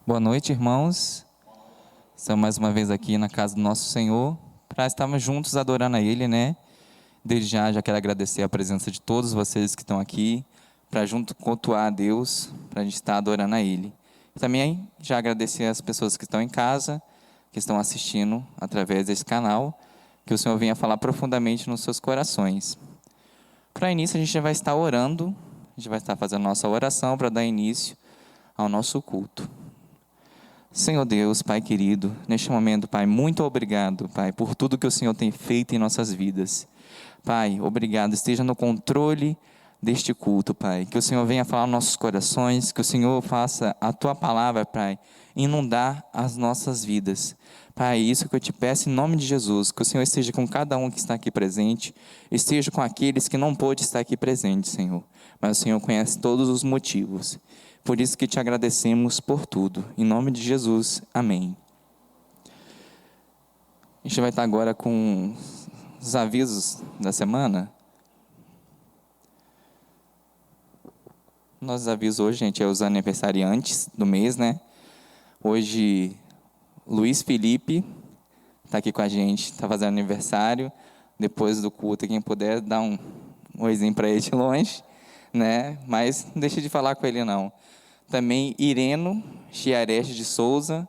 Boa noite, irmãos. Estamos mais uma vez aqui na casa do nosso Senhor para estarmos juntos adorando a Ele, né? Desde já quero agradecer a presença de todos vocês que estão aqui para junto cultuar a Deus, para a gente estar adorando a Ele. Também já agradecer as pessoas que estão em casa, que estão assistindo através desse canal, que o Senhor venha falar profundamente nos seus corações. Para início a gente já vai estar orando, a gente vai estar fazendo nossa oração para dar início ao nosso culto. Senhor Deus, Pai querido, neste momento, Pai, muito obrigado, Pai, por tudo que o Senhor tem feito em nossas vidas. Pai, obrigado, esteja no controle deste culto, Pai. Que o Senhor venha falar nos nossos corações, que o Senhor faça a Tua palavra, Pai, inundar as nossas vidas. Pai, isso que eu te peço em nome de Jesus, que o Senhor esteja com cada um que está aqui presente, esteja com aqueles que não pôde estar aqui presente, Senhor. Mas o Senhor conhece todos os motivos. Por isso que te agradecemos por tudo. Em nome de Jesus, amém. A gente vai estar agora com os avisos da semana. Nossos avisos hoje, gente, é os aniversariantes do mês, né? Hoje, Luiz Felipe está aqui com a gente, está fazendo aniversário. Depois do culto, quem puder, dá um oizinho para ele de longe, né? Mas não deixa de falar com ele, não. Também Ireno Chiareste de Souza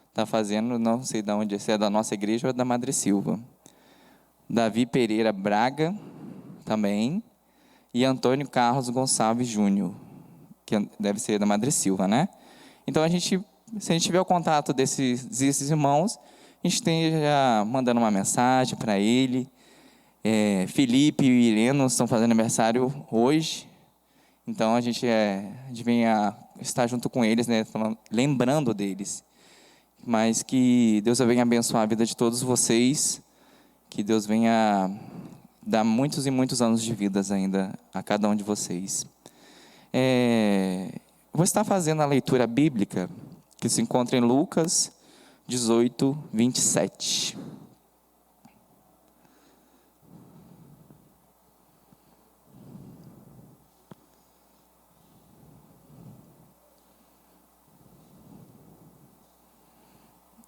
está fazendo, não sei de onde, se é da nossa igreja ou da Madre Silva. Davi Pereira Braga também. E Antônio Carlos Gonçalves Júnior, que deve ser da Madre Silva, né? Então, se a gente tiver o contato desses irmãos, a gente tem já mandando uma mensagem para ele. Felipe e Ireno estão fazendo aniversário hoje. Então, a gente vem estar junto com eles, né, lembrando deles. Mas que Deus venha abençoar a vida de todos vocês, que Deus venha dar muitos e muitos anos de vidas ainda a cada um de vocês. Vou estar fazendo a leitura bíblica, que se encontra em Lucas 18, 27.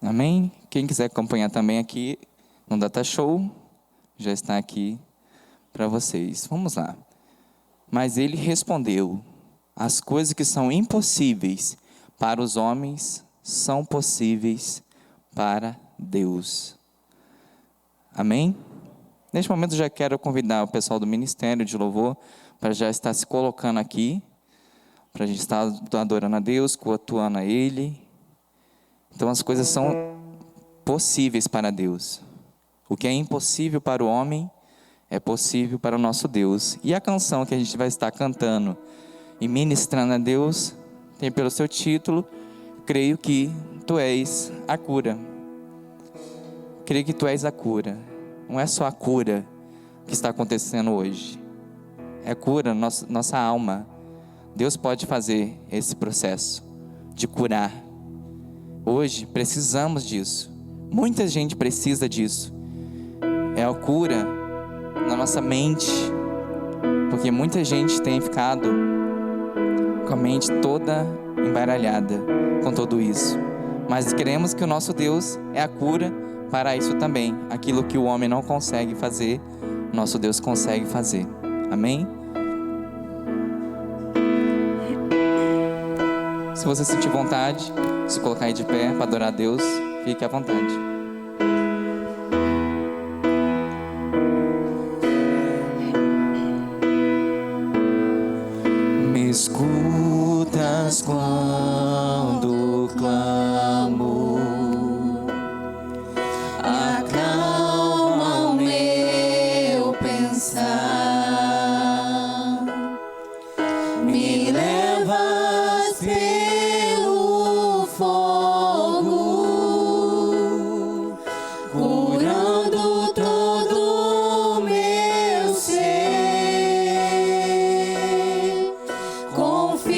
Amém? Quem quiser acompanhar também aqui no Data Show, já está aqui para vocês. Vamos lá. Mas ele respondeu: as coisas que são impossíveis para os homens são possíveis para Deus. Amém? Neste momento já quero convidar o pessoal do Ministério de Louvor para já estar se colocando aqui, para a gente estar adorando a Deus, cultuando a Ele. Então as coisas são possíveis para Deus. O que é impossível para o homem é possível para o nosso Deus. E a canção que a gente vai estar cantando e ministrando a Deus tem pelo seu título: Creio que Tu és a cura. Creio que Tu és a cura. Não é só a cura que está acontecendo hoje. É a cura nossa alma. Deus pode fazer esse processo de curar. Hoje precisamos disso. Muita gente precisa disso. É a cura na nossa mente, porque muita gente tem ficado com a mente toda embaralhada com tudo isso. Mas queremos que o nosso Deus é a cura para isso também. Aquilo que o homem não consegue fazer, nosso Deus consegue fazer. Amém? Se você sentir vontade, se colocar aí de pé para adorar a Deus, fique à vontade. Me escutas quando clamo, acalma o meu pensar, me levas pelo fogo, curando todo o meu ser. Confio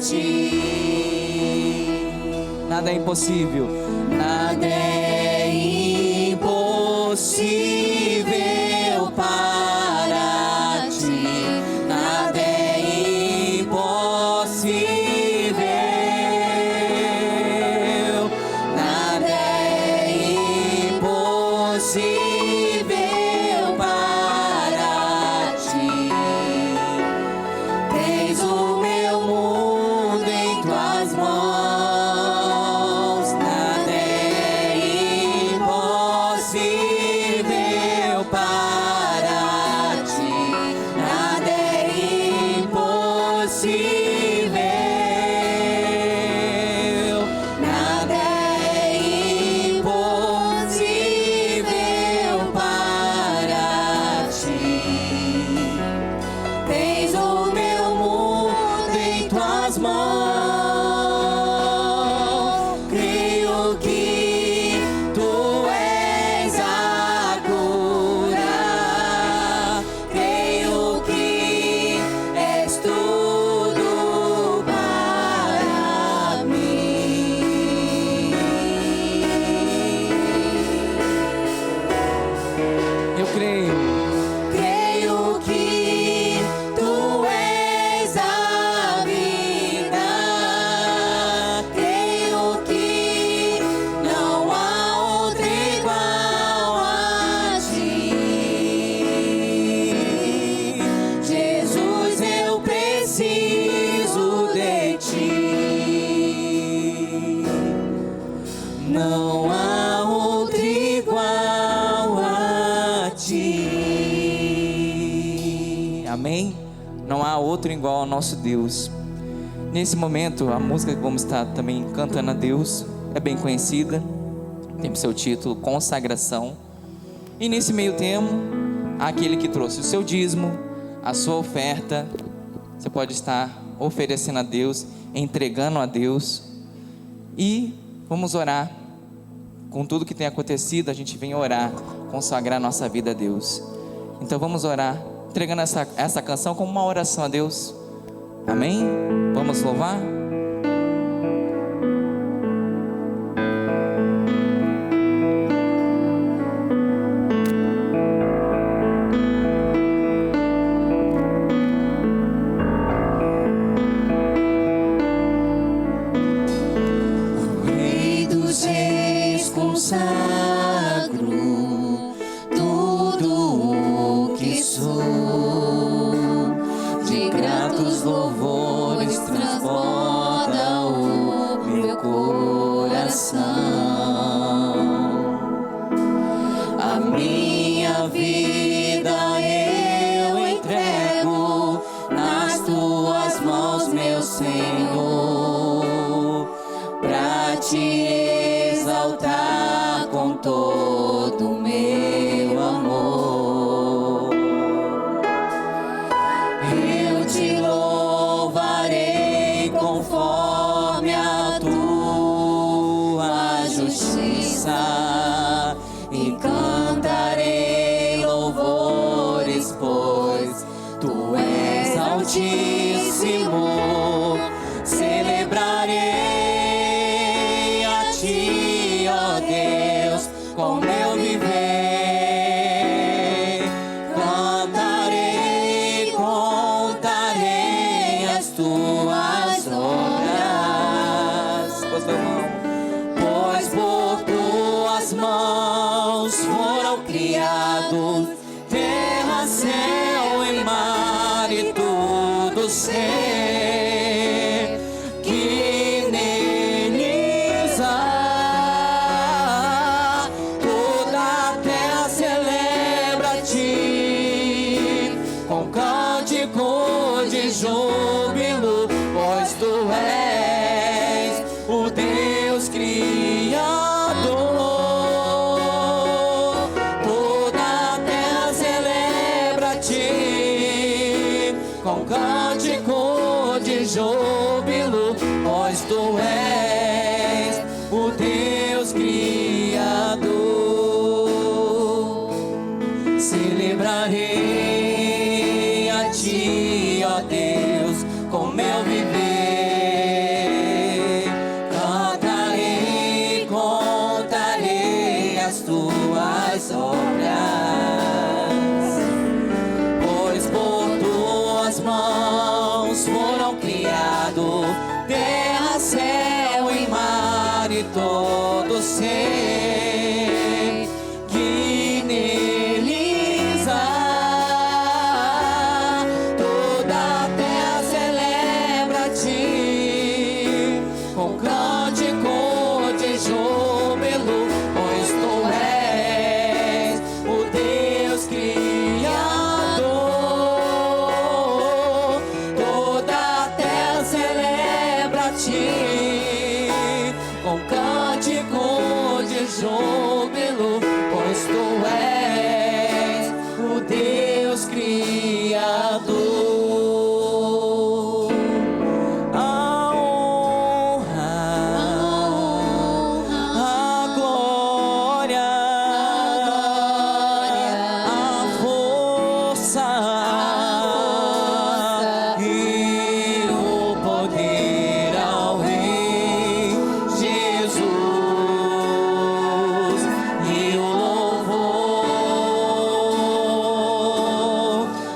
ti. Nada é impossível. Nada é impossível para ti. Nada é impossível. Nada é impossível para ti. Tens o meu mundo em tuas mãos. Nada é impossível para ti. Nada é impossível. Nada é impossível para ti. Tens o meu mundo em tuas mãos. Creio que tu és a cura. Creio que és tudo para mim. Eu creio. Creio que tu és a vida. Creio que não há outro igual a ti. Jesus, eu preciso de ti. Não há outro igual a ti. Amém? Não há outro igual ao nosso Deus. Nesse momento, a música que vamos estar também cantando a Deus é bem conhecida, tem seu título Consagração. E nesse meio termo, aquele que trouxe o seu dízimo, a sua oferta, você pode estar oferecendo a Deus, entregando a Deus. E vamos orar. Com tudo que tem acontecido, a gente vem orar, consagrar nossa vida a Deus. Então vamos orar, entregando essa canção como uma oração a Deus. Amém? Vamos louvar? Rei dos reis, consagro tudo o que sou. De gratos louvores transborda o meu coração. A minha vida eu entrego nas tuas mãos, meu Senhor, pra te exaltar com todo o meu amor. Eu te louvarei conforme a tua justiça e cantarei louvores, pois tu és altíssimo. Celebrarei a ti, ó Deus, com meu viver. Cantarei, contarei as tuas obras, pois por tuas mãos foram criados terra, céu e mar e tudo ser que neles há. Toda a terra celebra-te com cântico de júbilo, pois tu és o Deus Criador. Toda a terra celebra-te com cântico de júbilo, pois tu és o Deus Criador. Celebrarei a ti, ó Deus, com meu viver. todos foram criados, terra, céu e mar e todo ser que neles há. Toda a terra celebra a ti, com cântico de júbilo, pois tu és o Deus Criador. Toda a terra celebra a ti, com cântico de júbilo, pois tu és o Deus Criador. A honra, a glória, a força e o poder ao Rei Jesus, e o louvor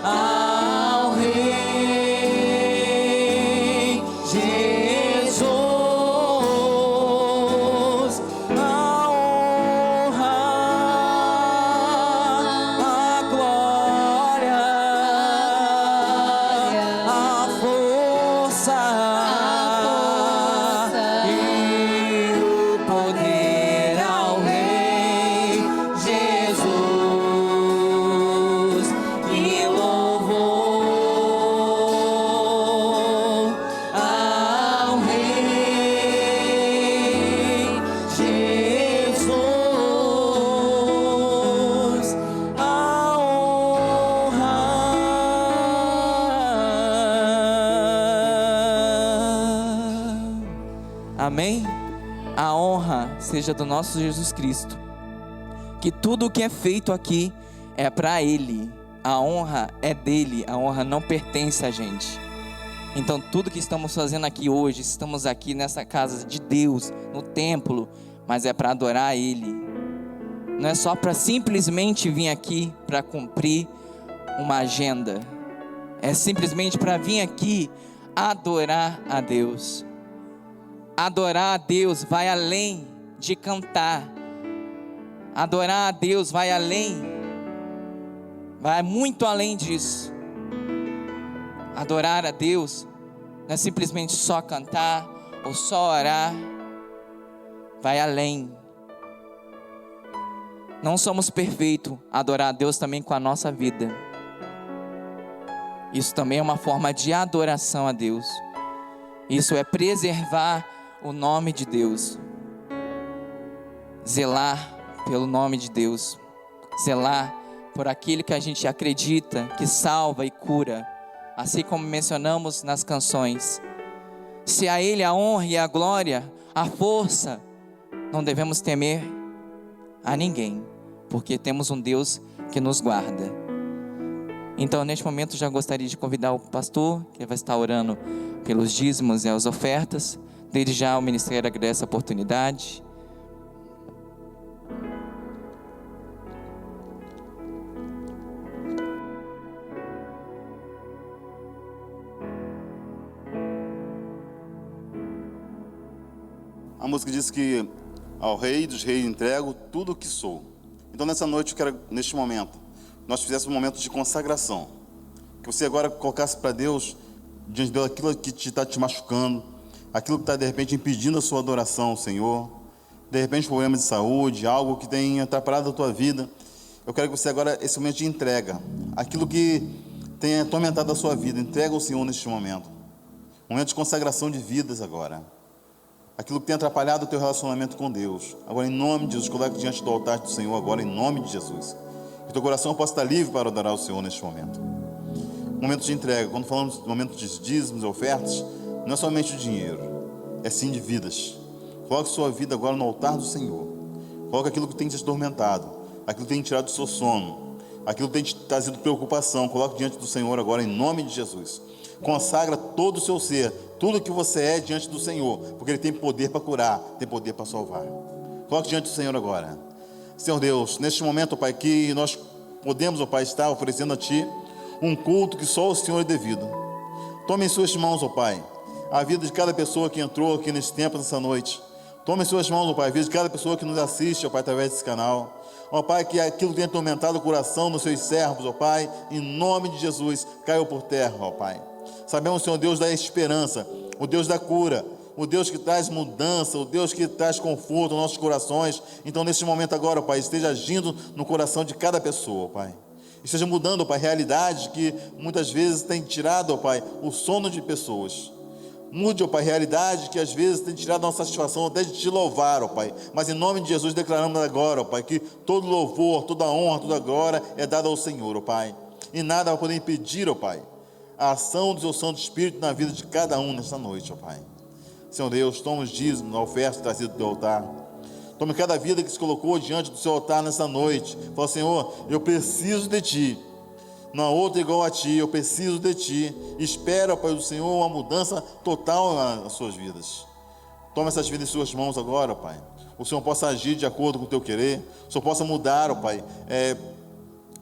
ao Rei Jesus. A honra, a glória, a força e o poder ao Rei Jesus, e louvor ao Rei Jesus. A honra. Amém? A honra seja do nosso Jesus Cristo. Que tudo o que é feito aqui é para Ele. A honra é dele, a honra não pertence a gente. Então tudo que estamos fazendo aqui hoje, estamos aqui nessa casa de Deus, no templo, mas é para adorar a Ele. Não é só para simplesmente vir aqui para cumprir uma agenda. É simplesmente para vir aqui adorar a Deus. Adorar a Deus vai além de cantar. Adorar a Deus vai além, vai muito além disso. Adorar a Deus não é simplesmente só cantar ou só orar, vai além. Não somos perfeitos, adorar a Deus também com a nossa vida. Isso também é uma forma de adoração a Deus. Isso é preservar o nome de Deus, zelar pelo nome de Deus, zelar por aquilo que a gente acredita que salva e cura, assim como mencionamos nas canções. Se a Ele a honra e a glória, a força, não devemos temer a ninguém, porque temos um Deus que nos guarda. Então, neste momento, já gostaria de convidar o pastor, que vai estar orando pelos dízimos e as ofertas. Desde já o ministério agradece a oportunidade. A música diz que ao Rei dos Reis entrego tudo o que sou. Então nessa noite eu quero, neste momento, nós fizéssemos um momento de consagração. Que você agora colocasse para Deus, diante dele, aquilo que está te machucando, aquilo que está de repente impedindo a sua adoração ao Senhor, de repente problemas de saúde, algo que tenha atrapalhado a tua vida. Eu quero que você agora, esse momento de entrega, aquilo que tenha atormentado a sua vida, entrega ao Senhor neste momento. Momento de consagração de vidas agora. Aquilo que tem atrapalhado o teu relacionamento com Deus, agora em nome de Jesus, coloque diante do altar do Senhor agora em nome de Jesus. Que teu coração possa estar livre para adorar o Senhor neste momento. Momento de entrega, quando falamos do momento de dízimos e ofertas, não é somente o dinheiro, é sim de vidas. Coloque sua vida agora no altar do Senhor. Coloque aquilo que tem te atormentado, aquilo que tem tirado do seu sono, aquilo que tem te trazido preocupação. Coloque diante do Senhor agora em nome de Jesus. Consagra todo o seu ser, tudo que você é diante do Senhor, porque Ele tem poder para curar, tem poder para salvar. Coloque diante do Senhor agora. Senhor Deus, neste momento, ó Pai, que nós podemos, ó Pai, estar oferecendo a Ti um culto que só o Senhor é devido. Tome em suas mãos, ó Pai, a vida de cada pessoa que entrou aqui nesse tempo, nessa noite. Tome em suas mãos, ó Pai, a vida de cada pessoa que nos assiste, ó Pai, através desse canal. Ó Pai, que aquilo que tem atormentado o coração dos seus servos, ó Pai, em nome de Jesus, caiu por terra, ó Pai. Sabemos, Senhor, Deus da esperança, o Deus da cura, o Deus que traz mudança, o Deus que traz conforto aos nossos corações. Então, nesse momento agora, ó Pai, esteja agindo no coração de cada pessoa, ó Pai. Esteja mudando, ó Pai, realidades que muitas vezes tem tirado, ó Pai, o sono de pessoas. Mude, ó Pai, realidade que às vezes tem tirado a nossa satisfação até de te louvar, ó Pai. Mas em nome de Jesus declaramos agora, ó Pai, que todo louvor, toda honra, toda glória é dada ao Senhor, ó Pai. E nada vai poder impedir, ó Pai, a ação do Seu Santo Espírito na vida de cada um nesta noite, ó Pai. Senhor Deus, toma os dízimos, a oferta trazida do Teu altar. Tome cada vida que se colocou diante do Seu altar nesta noite. Fala, Senhor, eu preciso de Ti. Não há outro igual a Ti, eu preciso de Ti. Espero, Pai do Senhor, uma mudança total nas suas vidas. Toma essas vidas em Suas mãos agora, Pai. O Senhor possa agir de acordo com o Teu querer. O Senhor possa mudar, Pai,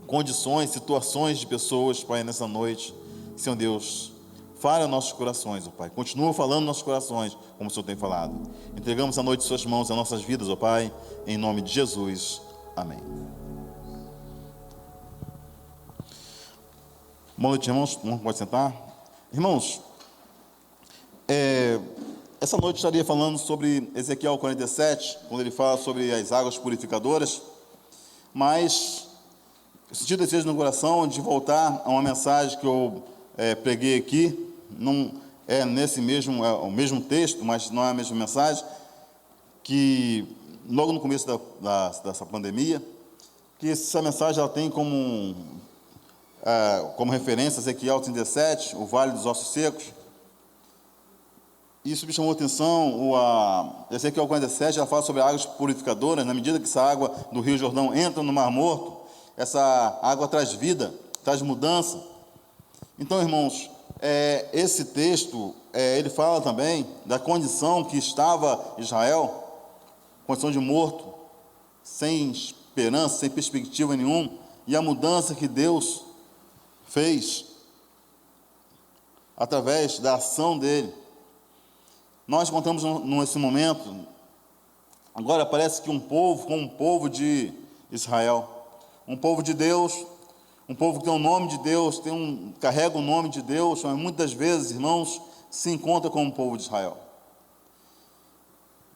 condições, situações de pessoas, Pai, nessa noite. Senhor Deus, fale aos nossos corações, ó Pai. Continua falando nos nossos corações, como o Senhor tem falado. Entregamos a noite em Suas mãos, as nossas vidas, ó Pai, em nome de Jesus. Amém. Boa noite, irmãos. Pode sentar. Irmãos, essa noite eu estaria falando sobre Ezequiel 47, quando ele fala sobre as águas purificadoras, mas eu senti o desejo no coração de voltar a uma mensagem que eu preguei aqui. Não é nesse mesmo, é o mesmo texto, mas não é a mesma mensagem, que logo no começo dessa pandemia, que essa mensagem ela tem como referência Ezequiel 37, o Vale dos Ossos Secos. Isso me chamou a atenção. Ezequiel 47, ela fala sobre águas purificadoras. Na medida que essa água do Rio Jordão entra no Mar Morto, essa água traz vida, traz mudança. Então, irmãos, esse texto, ele fala também da condição que estava Israel, condição de morto, sem esperança, sem perspectiva nenhuma, e a mudança que Deus fez através da ação dele. Nós encontramos nesse momento, agora parece que um povo como um povo de Israel, um povo de Deus, um povo que tem o nome de Deus, carrega o nome de Deus, mas muitas vezes, irmãos, se encontra como o povo de Israel.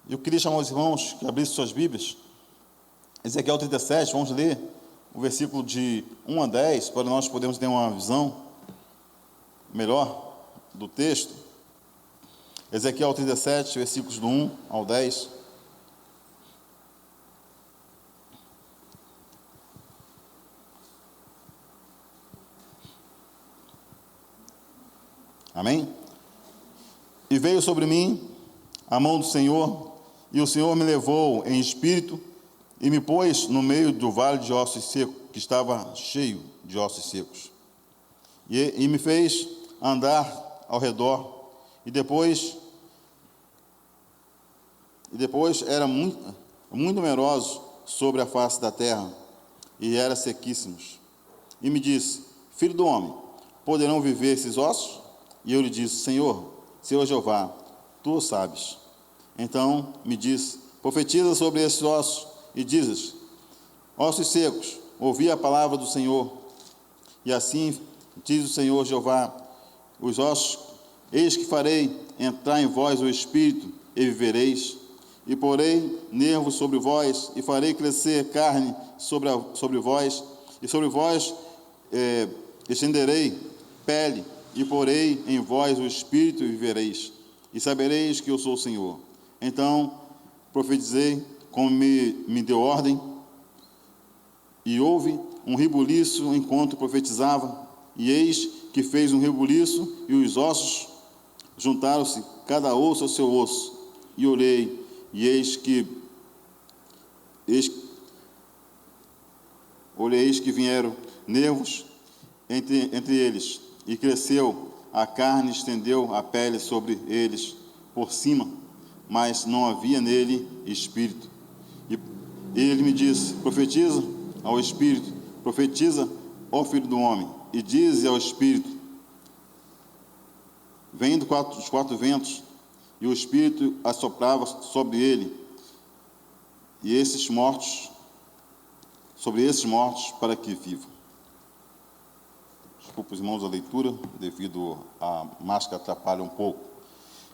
Eu queria chamar os irmãos que abrissem suas Bíblias, Ezequiel 37, vamos ler o versículo de 1 a 10, para nós podermos ter uma visão melhor do texto. Ezequiel 37, versículos do 1 ao 10. Amém? E veio sobre mim a mão do Senhor, e o Senhor me levou em espírito, e me pôs no meio do vale de ossos secos, que estava cheio de ossos secos. E me fez andar ao redor, e depois era muito numeroso sobre a face da terra, e eram sequíssimos. E me disse: Filho do homem, poderão viver esses ossos? E eu lhe disse: Senhor Jeová, tu o sabes. Então me disse: profetiza sobre esses ossos, e dizes: ossos secos, ouvi a palavra do Senhor. E assim diz o Senhor Jeová: os ossos, eis que farei entrar em vós o Espírito, e vivereis. E porei nervos sobre vós, e farei crescer carne sobre vós, e sobre vós estenderei pele, e porei em vós o Espírito, e vivereis. E sabereis que eu sou o Senhor. Então profetizei como me deu ordem, e houve um rebuliço enquanto profetizava, e eis que fez um rebuliço, e os ossos juntaram-se, cada osso ao seu osso. E olhei, e eis que vieram nervos entre eles, e cresceu a carne, estendeu a pele sobre eles por cima, mas não havia nele espírito. E ele me disse: profetiza ao Espírito, profetiza, ó Filho do homem, e dize ao Espírito: vem dos quatro ventos, e o Espírito assoprava sobre ele, e sobre esses mortos, para que vivam. Desculpa os irmãos a leitura, devido à máscara atrapalha um pouco.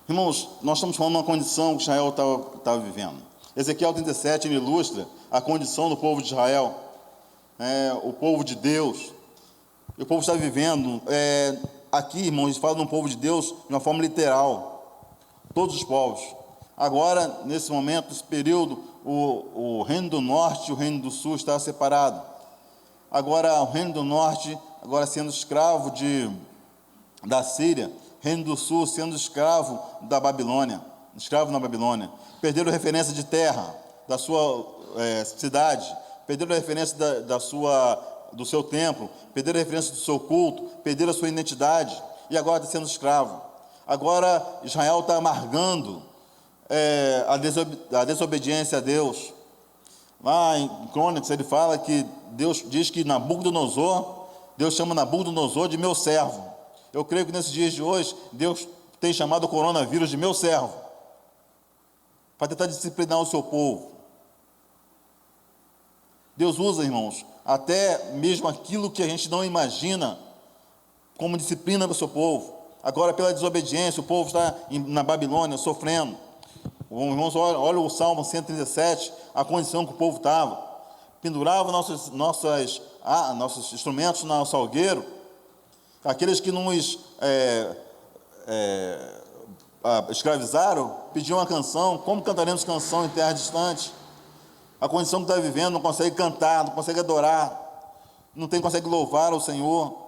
Irmãos, nós estamos falando de uma condição que Israel estava vivendo. Ezequiel 37, ele ilustra a condição do povo de Israel, o povo de Deus. E o povo está vivendo, aqui, irmãos, fala de um povo de Deus de uma forma literal, todos os povos. Agora, nesse momento, nesse período, o reino do norte e o reino do sul está separado. Agora, o reino do norte, agora sendo escravo da Síria, reino do sul sendo escravo da Babilônia, escravo na Babilônia. Perderam referência de terra, da sua cidade, perderam referência do seu templo, perderam a referência do seu culto, perderam a sua identidade, e agora está sendo escravo. Agora Israel está amargando a desobediência a Deus. Lá em Crônicas ele fala que Deus diz que Deus chama Nabucodonosor de meu servo. Eu creio que nesses dias de hoje Deus tem chamado o coronavírus de meu servo, para tentar disciplinar o seu povo. Deus usa, irmãos, até mesmo aquilo que a gente não imagina como disciplina para o seu povo. Agora, pela desobediência, o povo está na Babilônia sofrendo. Irmãos, olha o Salmo 137, a condição que o povo estava. Pendurava nossos instrumentos no salgueiro. Aqueles que nos escravizaram pediam uma canção. Como cantaremos canção em terra distante? A condição que está vivendo, não consegue cantar, não consegue adorar, não consegue louvar ao Senhor.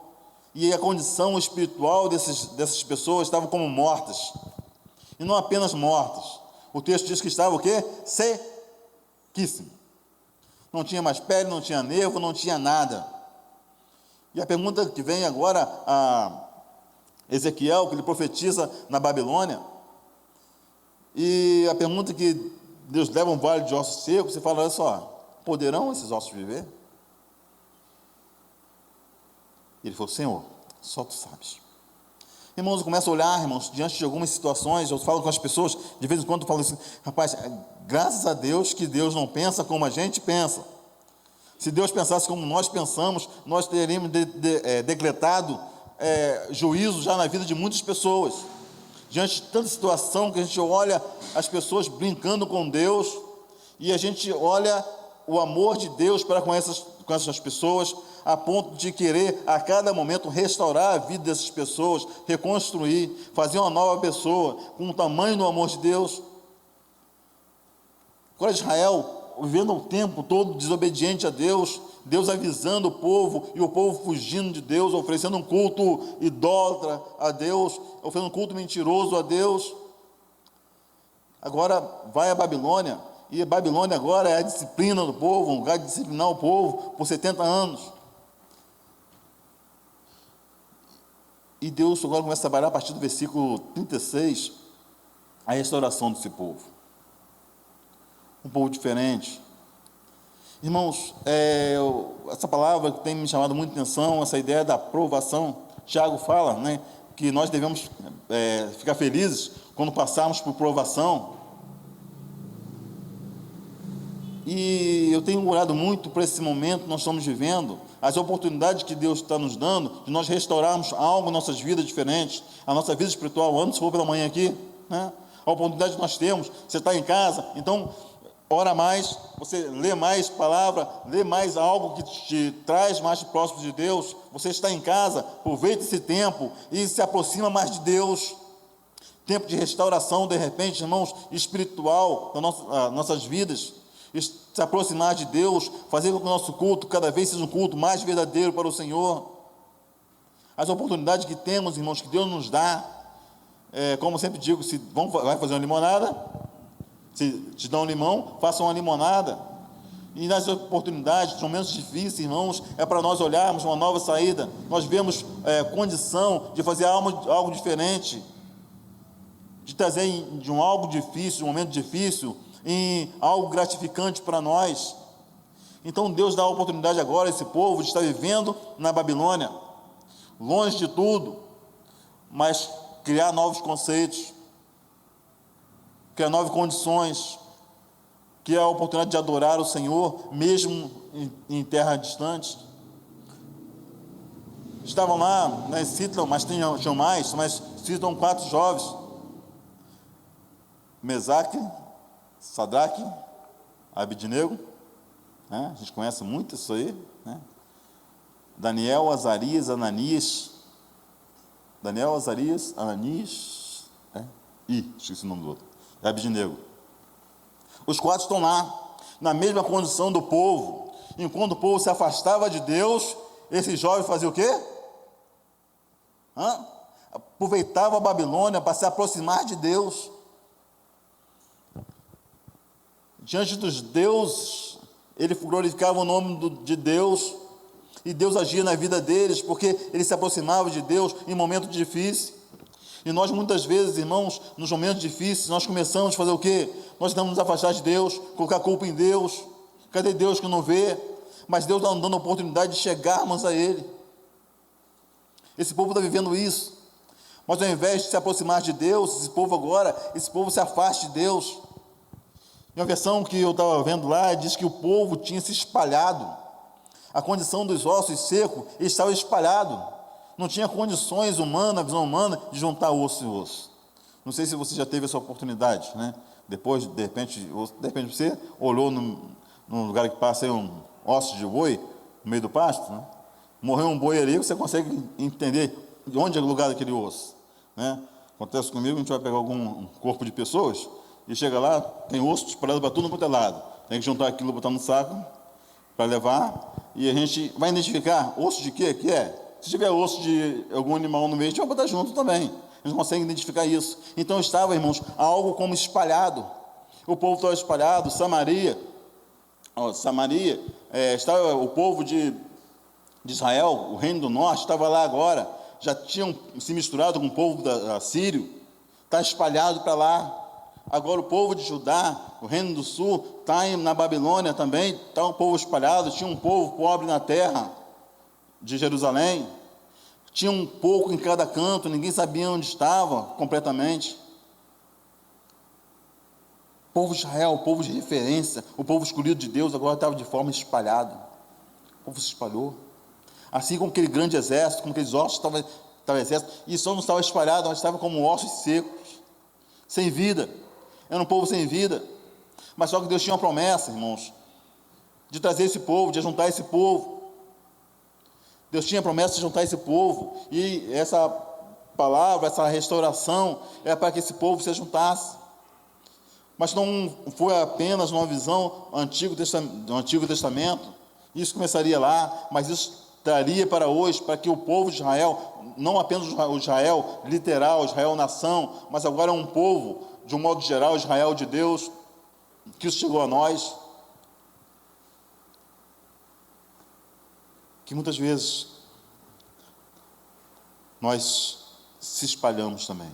E a condição espiritual dessas pessoas estava como mortas. E não apenas mortas. O texto diz que estava o quê? Sequíssimo. Não tinha mais pele, não tinha nervo, não tinha nada. E a pergunta que vem agora a Ezequiel, que ele profetiza na Babilônia, e a pergunta que Deus leva um vale de ossos secos, você fala, olha só, poderão esses ossos viver? Ele falou, Senhor, só tu sabes. Irmãos, eu começo a olhar, irmãos, diante de algumas situações, eu falo com as pessoas, de vez em quando eu falo assim, rapaz, graças a Deus que Deus não pensa como a gente pensa. Se Deus pensasse como nós pensamos, nós teríamos decretado juízo já na vida de muitas pessoas. Diante de tanta situação que a gente olha as pessoas brincando com Deus, e a gente olha o amor de Deus para com essas pessoas, a ponto de querer a cada momento restaurar a vida dessas pessoas, reconstruir, fazer uma nova pessoa, com o tamanho do amor de Deus. Agora Israel, vivendo o tempo todo desobediente a Deus, Deus avisando o povo, e o povo fugindo de Deus, oferecendo um culto idólatra a Deus, oferecendo um culto mentiroso a Deus. Agora vai a Babilônia, e a Babilônia agora é a disciplina do povo, um lugar de disciplinar o povo por 70 anos. E Deus agora começa a trabalhar a partir do versículo 36, a restauração desse povo. Um povo diferente. Irmãos, essa palavra que tem me chamado muita atenção, essa ideia da provação. Tiago fala, que nós devemos ficar felizes quando passarmos por provação. E eu tenho orado muito por esse momento que nós estamos vivendo, as oportunidades que Deus está nos dando, de nós restaurarmos algo em nossas vidas diferentes, a nossa vida espiritual. Antes, se for pela manhã aqui, a oportunidade que nós temos, você está em casa, então ora mais, você lê mais palavra, lê mais algo que te traz mais próximo de Deus. Você está em casa, aproveita esse tempo e se aproxima mais de Deus. Tempo de restauração, de repente, irmãos, espiritual das nossas vidas. Se aproximar de Deus, fazer com que o nosso culto cada vez seja um culto mais verdadeiro para o Senhor. As oportunidades que temos, irmãos, que Deus nos dá, como eu sempre digo, se vai fazer uma limonada, se te dão um limão, faça uma limonada. E nas oportunidades, nos momentos difíceis, irmãos, é para nós olharmos uma nova saída. Nós vemos condição de fazer algo diferente, de trazer de algo difícil, de um momento difícil, em algo gratificante para nós. Então Deus dá a oportunidade agora a esse povo de estar vivendo na Babilônia, longe de tudo, mas criar novos conceitos, criar novas condições, criar a oportunidade de adorar o Senhor, mesmo em terra distante. Estavam lá, né, citam, mas tinham mais, mas citam 4 jovens: Mesaque, Sadraque, Abednego, né? A gente conhece muito isso aí, né? Daniel, Azarias, Ananias, esqueci o nome do outro, Abednego. Os 4 estão lá, na mesma condição do povo. Enquanto o povo se afastava de Deus, esses jovens faziam o quê? Aproveitava a Babilônia para se aproximar de Deus. Diante dos deuses, ele glorificava o nome de Deus, e Deus agia na vida deles, porque eles se aproximavam de Deus em momentos difíceis. E nós muitas vezes, irmãos, nos momentos difíceis, nós começamos a fazer o quê? Nós tentamos nos afastar de Deus, colocar a culpa em Deus. Cadê Deus que não vê? Mas Deus está dando a oportunidade de chegarmos a Ele. Esse povo está vivendo isso. Mas ao invés de se aproximar de Deus, esse povo se afasta de Deus. Em uma versão que eu estava vendo lá, diz que o povo tinha se espalhado. A condição dos ossos secos, ele estava espalhado. Não tinha condições humanas, visão humana, de juntar osso e osso. Não sei se você já teve essa oportunidade, né? Depois, de repente você olhou num lugar que passa aí um osso de boi, no meio do pasto, né? Morreu um boi ali, você consegue entender de onde é o lugar daquele osso, né? Acontece comigo, a gente vai pegar algum corpo de pessoas, e chega lá, tem osso espalhado para tudo quanto é lado. Tem que juntar aquilo, botar no saco, para levar, e a gente vai identificar osso de quê que é. Se tiver osso de algum animal no meio, a gente vai botar junto também. Eles conseguem identificar isso. Então estava, irmãos, algo como espalhado. O povo estava espalhado. Samaria, estava o povo de Israel, o reino do norte, estava lá agora. Já tinham se misturado com o povo da Sírio. Está espalhado para lá. Agora o povo de Judá, o reino do sul, está na Babilônia também. Está um povo espalhado. Tinha um povo pobre na terra de Jerusalém. Tinha um pouco em cada canto, ninguém sabia onde estava completamente. O povo de Israel, o povo de referência, o povo escolhido de Deus, agora estava de forma espalhada. O povo se espalhou. Assim como aquele grande exército, como aqueles ossos estavam exército, e só não estava espalhado, mas estava como ossos secos, sem vida. Era um povo sem vida. Mas só que Deus tinha uma promessa, irmãos, de trazer esse povo, de juntar esse povo. Deus tinha a promessa de juntar esse povo, e essa palavra, essa restauração, é para que esse povo se juntasse. Mas não foi apenas uma visão do Antigo Testamento, isso começaria lá, mas isso traria para hoje, para que o povo de Israel, não apenas o Israel literal, Israel nação, mas agora um povo, de um modo geral, Israel de Deus, que isso chegou a nós, que muitas vezes nós se espalhamos também.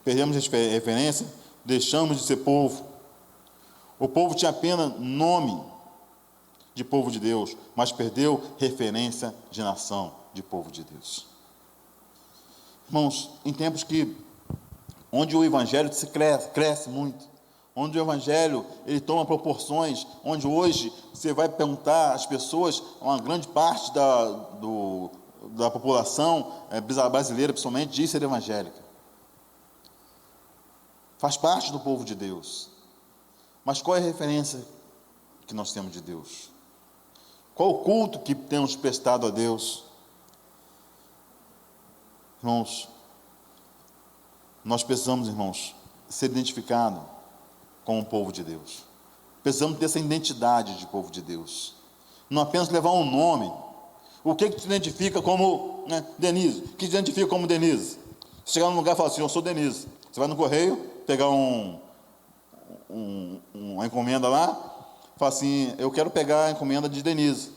Perdemos a referência, deixamos de ser povo. O povo tinha apenas nome de povo de Deus, mas perdeu referência de nação de povo de Deus. Irmãos, em tempos onde o evangelho cresce muito, onde o evangelho ele toma proporções, onde hoje você vai perguntar às pessoas, uma grande parte da população brasileira, principalmente, diz ser evangélica. Faz parte do povo de Deus. Mas qual é a referência que nós temos de Deus? Qual o culto que temos prestado a Deus? Irmãos, nós precisamos, irmãos, ser identificados como o povo de Deus. Precisamos ter essa identidade de povo de Deus. Não apenas levar um nome. O que te identifica como, né, Denise? O que te identifica como Denise? Você chegar num lugar e falar assim, eu sou Denise. Você vai no correio, pegar uma encomenda lá, fala assim, eu quero pegar a encomenda de Denise.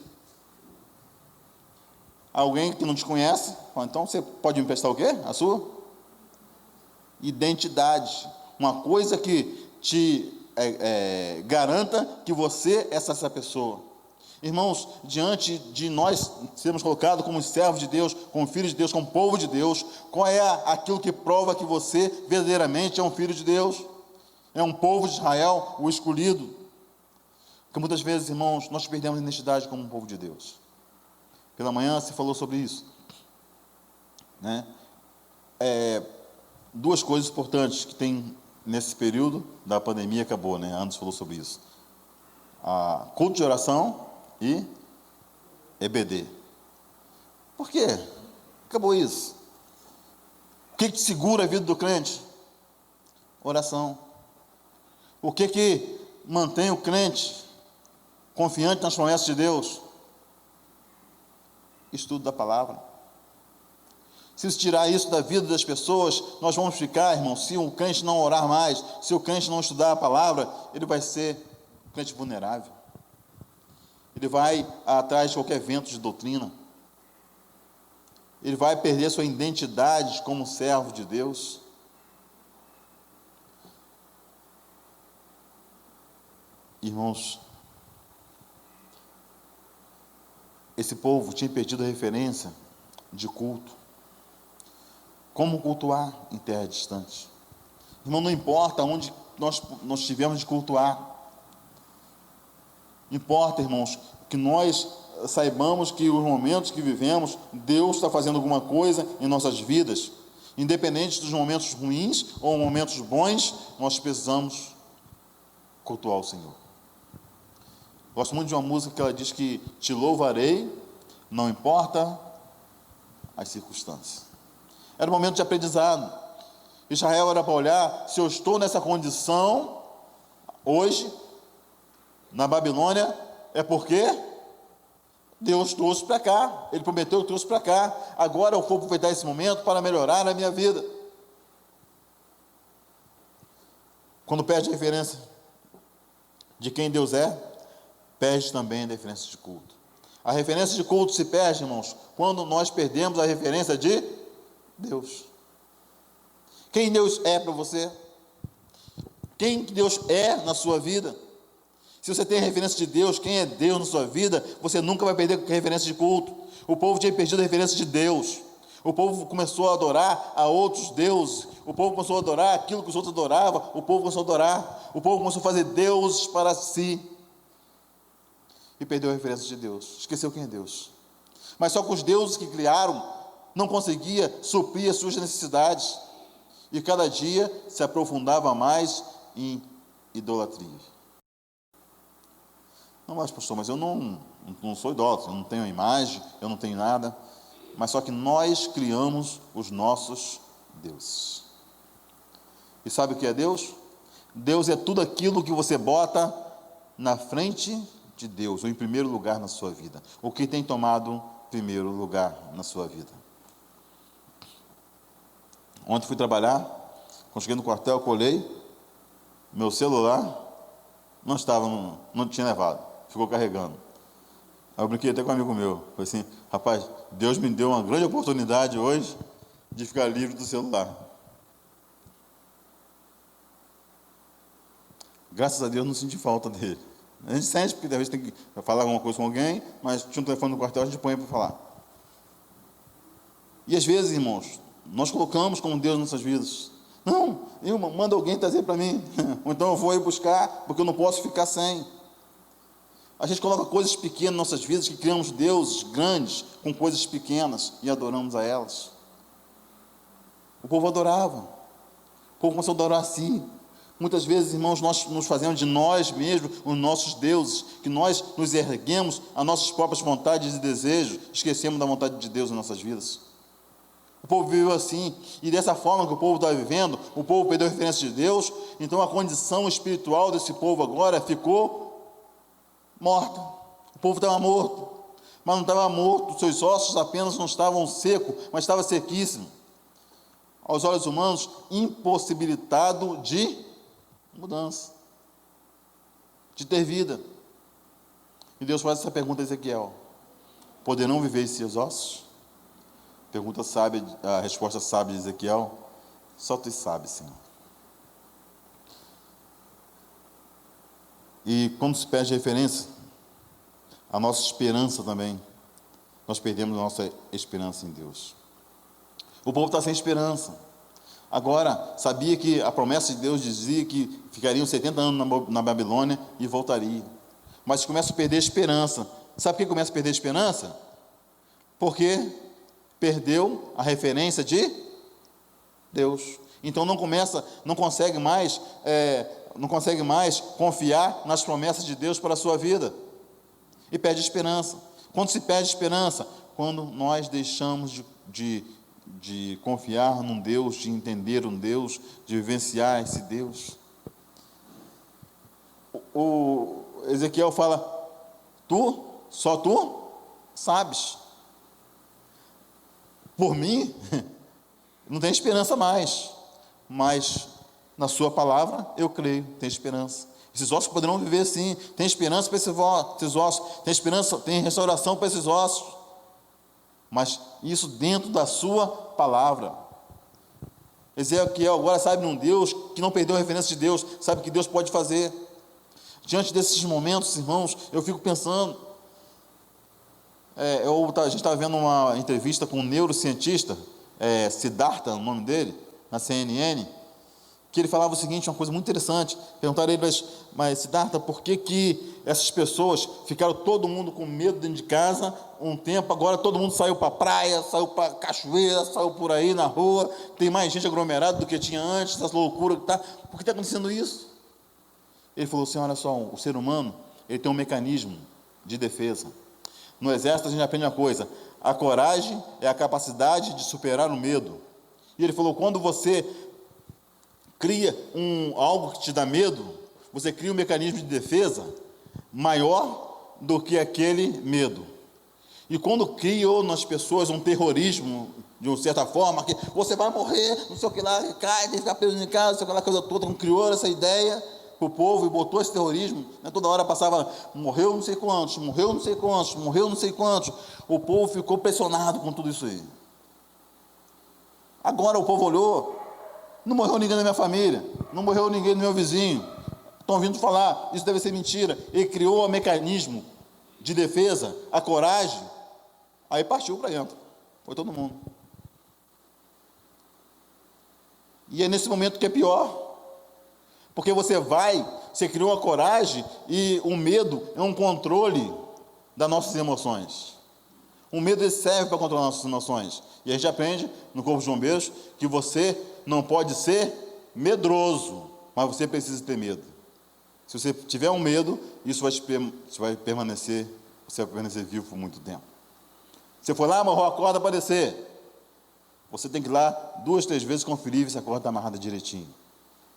Alguém que não te conhece, fala, então você pode me emprestar o quê? A sua? Identidade. Uma coisa que te garanta que você é essa pessoa. Irmãos, diante de nós sermos colocados como servos de Deus, como filhos de Deus, como povo de Deus, qual é aquilo que prova que você verdadeiramente é um filho de Deus? É um povo de Israel, o escolhido? Porque muitas vezes, irmãos, nós perdemos a identidade como um povo de Deus. Pela manhã se falou sobre isso, né? Duas coisas importantes que tem nesse período da pandemia acabou, né? Antes falou sobre isso. Culto de oração e EBD. Por quê? Acabou isso. O que segura a vida do crente? Oração. O que mantém o crente confiante nas promessas de Deus? Estudo da palavra. Se tirar isso da vida das pessoas, nós vamos ficar, irmão, se o crente não orar mais, se o crente não estudar a palavra, ele vai ser um crente vulnerável. Ele vai atrás de qualquer vento de doutrina. Ele vai perder sua identidade como servo de Deus. Irmãos, esse povo tinha perdido a referência de culto. Como cultuar em terra distante? Irmão, não importa onde nós tivemos de cultuar. Importa, irmãos, que nós saibamos que os momentos que vivemos, Deus está fazendo alguma coisa em nossas vidas. Independente dos momentos ruins ou momentos bons, nós precisamos cultuar o Senhor. Gosto muito de uma música que ela diz que te louvarei, não importa as circunstâncias. Era um momento de aprendizado. Israel era para olhar, se eu estou nessa condição hoje, na Babilônia, é porque Deus trouxe para cá, Ele prometeu que trouxe para cá, agora eu vou aproveitar esse momento para melhorar a minha vida. Quando perde a referência de quem Deus é, perde também a referência de culto. A referência de culto se perde, irmãos, quando nós perdemos a referência de Deus. Quem Deus é para você? Quem Deus é na sua vida? Se você tem a referência de Deus, quem é Deus na sua vida, você nunca vai perder a referência de culto. O povo tinha perdido a referência de Deus. O povo começou a adorar a outros deuses. O povo começou a adorar aquilo que os outros adoravam. O povo começou a adorar. O povo começou a fazer deuses para si. E perdeu a referência de Deus. Esqueceu quem é Deus. Mas só que os deuses que criaram não conseguia suprir as suas necessidades. E cada dia se aprofundava mais em idolatria. Não, mas pastor, mas eu não sou idólatra, eu não tenho imagem, eu não tenho nada. Mas só que nós criamos os nossos deuses. E sabe o que é Deus? Deus é tudo aquilo que você bota na frente de Deus, ou em primeiro lugar na sua vida. O que tem tomado primeiro lugar na sua vida. Ontem fui trabalhar, quando cheguei no quartel, colhei, meu celular não tinha levado. Ficou carregando. Aí eu brinquei até com um amigo meu. Falei assim, rapaz, Deus me deu uma grande oportunidade hoje de ficar livre do celular. Graças a Deus não senti falta dele. A gente sente, porque às vezes tem que falar alguma coisa com alguém, mas tinha um telefone no quartel, a gente põe para falar. E às vezes, irmãos, nós colocamos como Deus nas nossas vidas. Não, manda alguém trazer para mim. Ou então eu vou ir buscar, porque eu não posso ficar sem. A gente coloca coisas pequenas nas nossas vidas, que criamos deuses grandes com coisas pequenas e adoramos a elas. O povo adorava. O povo começou a adorar a si. Muitas vezes, irmãos, nós nos fazemos de nós mesmos os nossos deuses, que nós nos erguemos a nossas próprias vontades e desejos, esquecemos da vontade de Deus em nossas vidas. O povo viveu assim, e dessa forma que o povo está vivendo, o povo perdeu a referência de Deus, então a condição espiritual desse povo agora ficou morta. O povo estava morto, mas não estava morto, seus ossos apenas não estavam secos, mas estava sequíssimo. Aos olhos humanos, impossibilitado de mudança, de ter vida. E Deus faz essa pergunta a Ezequiel: poderão viver esses ossos? Pergunta sábia, a resposta sábia de Ezequiel: só tu sabes, Senhor. E quando se perde a referência, a nossa esperança também. Nós perdemos a nossa esperança em Deus. O povo está sem esperança. Agora, sabia que a promessa de Deus dizia que ficariam 70 anos na Babilônia e voltaria. Mas começa a perder a esperança. Sabe por que começa a perder a esperança? Porque perdeu a referência de Deus. Então não consegue mais confiar nas promessas de Deus para a sua vida. E perde a esperança. Quando se perde a esperança? Quando nós deixamos de confiar num Deus, de entender um Deus, de vivenciar esse Deus. O Ezequiel fala: só tu sabes. Por mim, não tem esperança mais, mas na sua palavra eu creio, tem esperança. Esses ossos poderão viver sim, tem esperança para esses ossos, tem esperança, tem restauração para esses ossos, mas isso dentro da sua palavra. Ezequiel agora sabe num Deus que não perdeu a referência de Deus, sabe que Deus pode fazer. Diante desses momentos, irmãos, eu fico pensando, a gente estava vendo uma entrevista com um neurocientista, Siddhartha, o nome dele, na CNN, que ele falava o seguinte, uma coisa muito interessante. Perguntaram a ele: mas Siddhartha, por que essas pessoas ficaram todo mundo com medo dentro de casa um tempo, agora todo mundo saiu para a praia, saiu para a cachoeira, saiu por aí na rua, tem mais gente aglomerada do que tinha antes, essa loucura que está, por que está acontecendo isso? Ele falou assim: olha só, o ser humano, ele tem um mecanismo de defesa. No exército a gente aprende uma coisa: a coragem é a capacidade de superar o medo. E ele falou: quando você cria algo que te dá medo, você cria um mecanismo de defesa maior do que aquele medo. E quando criou nas pessoas um terrorismo, de uma certa forma, que você vai morrer, não sei o que lá, cai, tem que ficar preso em casa, não sei o que lá, coisa toda, não criou essa ideia para o povo e botou esse terrorismo, né? Toda hora passava, morreu não sei quantos, morreu não sei quantos, morreu não sei quantos. O povo ficou pressionado com tudo isso aí. Agora o povo olhou, não morreu ninguém da minha família, não morreu ninguém do meu vizinho, estão ouvindo falar, isso deve ser mentira. Ele criou um mecanismo de defesa, a coragem, aí partiu para dentro, foi todo mundo. E é nesse momento que é pior, porque você criou a coragem, e o medo é um controle das nossas emoções. O medo serve para controlar nossas emoções. E a gente aprende no Corpo de Bombeiros que você não pode ser medroso, mas você precisa ter medo. Se você tiver um medo, isso vai permanecer vivo por muito tempo. Você foi lá, amarrou a corda para descer. Você tem que ir lá 2, 3 vezes conferir se a corda está amarrada direitinho.